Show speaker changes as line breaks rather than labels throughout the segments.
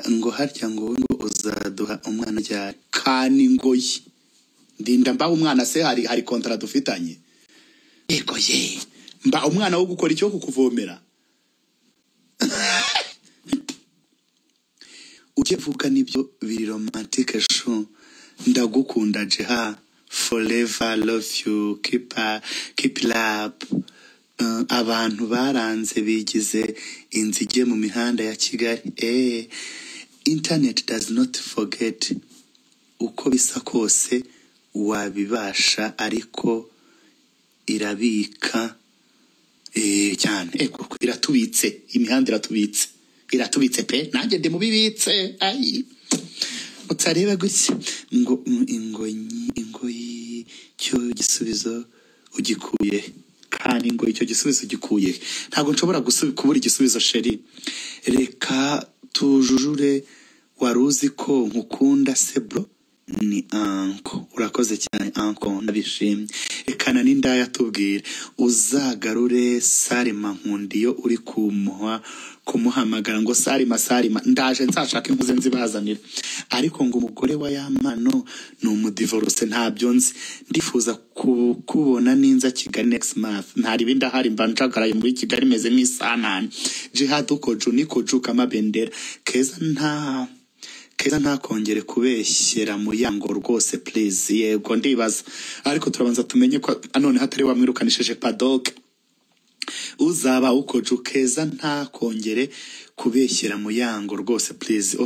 ngo harya ngo uzaduha umwana ryari kani ngoyi ndinda mba umwana se hari kontra dufitanye yego ye mba umwana wo gukora icyo kukuvomera ukivuga nibyo biri romantic show ndagukunda Jiha forever love you keep love abantu baranze bigize inzige mu mihanda ya Kigali internet does not forget uko bisa kose wabibasha ariko irabika cyane iratubitse imihanda iratubitse pe nanjye ndi mubibitse ayi utareba gutya ngo ingoyi cyo gisubizo ugikuye kandi ngo icyo gisubizo gikuye ntago nshobora kubura igisubizo sheri reka tujujure waruzi ko nkukunda sebro ni anko urakoze cyane anko nabishimye ekana n'indaya tubwire uzagarure Salima nkundiyo uri kumuhamagara ngo Salima ndaje nzashaka impuze nzibazanira ariko ngo umugore wa Yamano ni umudivorce ntabyo nzi ndifuza kubona ninza Kigali next month ntari bindahari mbanjagaraye muri Kigali meze nk'isanane Jihad uko juniko juka mabendera keza ntakongere kubeshyera mu yango rwose please yego ndibaza ariko turabanza tumenye ko none hatari wamwirukanishije paddock uzaba uko jukeza ntakongere kubeshyera mu yango rwose please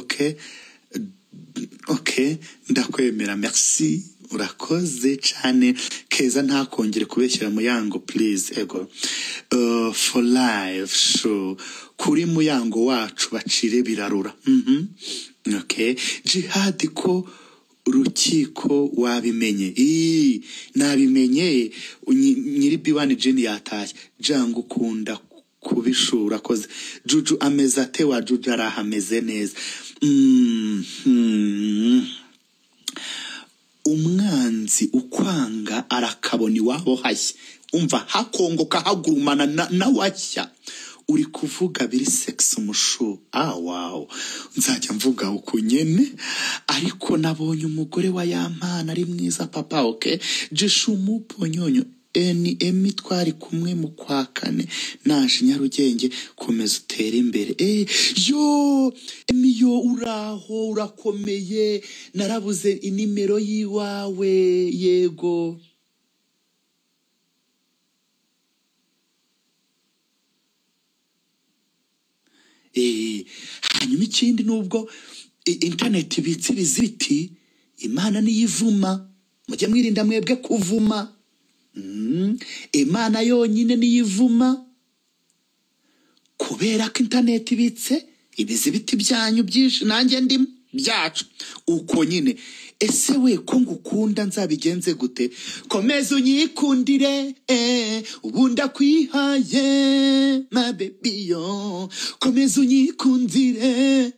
okay ndakwemera merci urakoze cyane keza ntakongere kubeshyera mu yango please ego for live show kuri mu yango wacu bacire birarura okay Jihad ko rukiko wabimenye nabimenye nyiri B1 Jenny yatashye jangu ukunda kubishura koze Juju ameza te wa Juju arahameze neza umwanzi ukwanga arakaboni wabo hashye umva hakongoka hagurumana na washya uri kuvuga biri sex umushu wow nzajya mvuga uko nyene ariko nabonye umugore wa Yampana ari mwiza papa okay jishumu ponyonyo emi twari kumwe mu kwa kane naje Nyarugenge komeza utera imbere yo emi yo uraho urakomeye narabuze inimero yiwawe yego hanyuma ikindi nubwo internet ibitse biziti Imana niyivuma mujye mwirinda mwebwe kuvuma Imana yonyine niyivuma kubera ko internet ibitse ibizibiti byanyu byinshi nanjye ndimo byacu uko nyine ese we ko ngukunda nzabigenze gute komeza unyikundire ubunda kwihaye my baby yo komeza unyikundire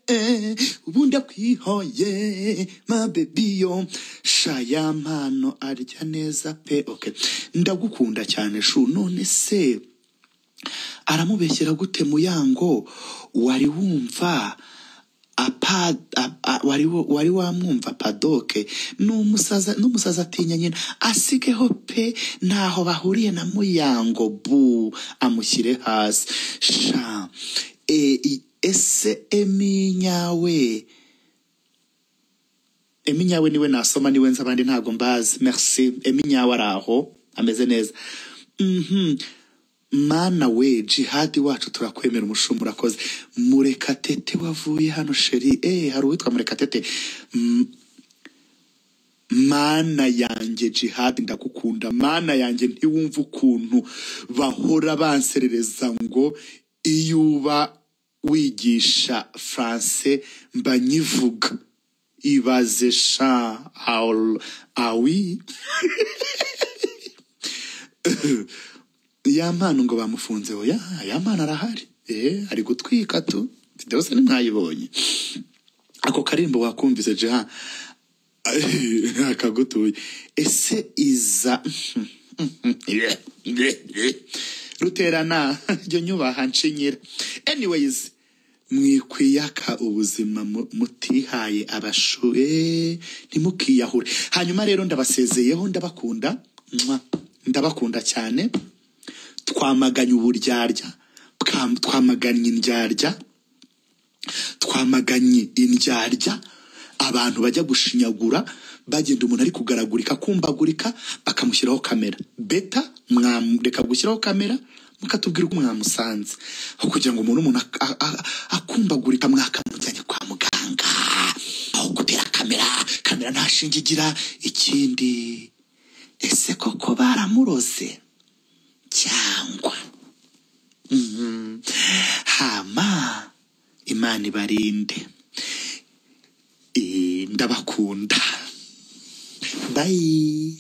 ubunda kwihaye my baby yo shaya mpano arya neza pe okay ndagukunda cyane shu none se aramubeshyera gute mu yango wari wumva wari wamwumva padoke n'umusaza atinya nyine asigeho pe ntaho bahuriye na muyango bu amushyire hasi sha ese eminyawe niwe nasoma niwe nzi abandi ntago mbazi merci eminyawe araho ameze neza mana we Jihad wacu turakwemera umushumba urakoze Murekatete wavuye hano sheri hari uwitwa Murekatete mana yanjye Jihad ndagukunda mana yanjye ntiwumva ukuntu bahora banserereza ngo iyuba wigisha France mbanyivuga ibaze sha awi Yampana ngo bamufunze oya Yampana arahari ari gutwika tu byose nimwayibonye ako karimbo wakumvise Jiha akagutuye ese iza ruterana ryo nyubaha nshinyira anyways mwikwiyaka ubuzima mutihaye ntimukiyahure. Hanyuma rero ndabasezeyeho, ndabakunda cyane. Twamaganye uburyarya, twamaganye indyarya, abantu bajya gushinyagura bagenda umuntu ari kugaragurika kumbagurika bakamushyiraho kamera. Beta mwamureka gushyiraho kamera mukatubwira uko mwamusanze, aho kugira ngo umuntu akumbagurika mwakamujyanye kwa muganga, aho gutera kamera nta shinge igira. Ikindi, ese koko baramuroze cyangwa hama Imana ibarinde. Ndabakunda. Bye.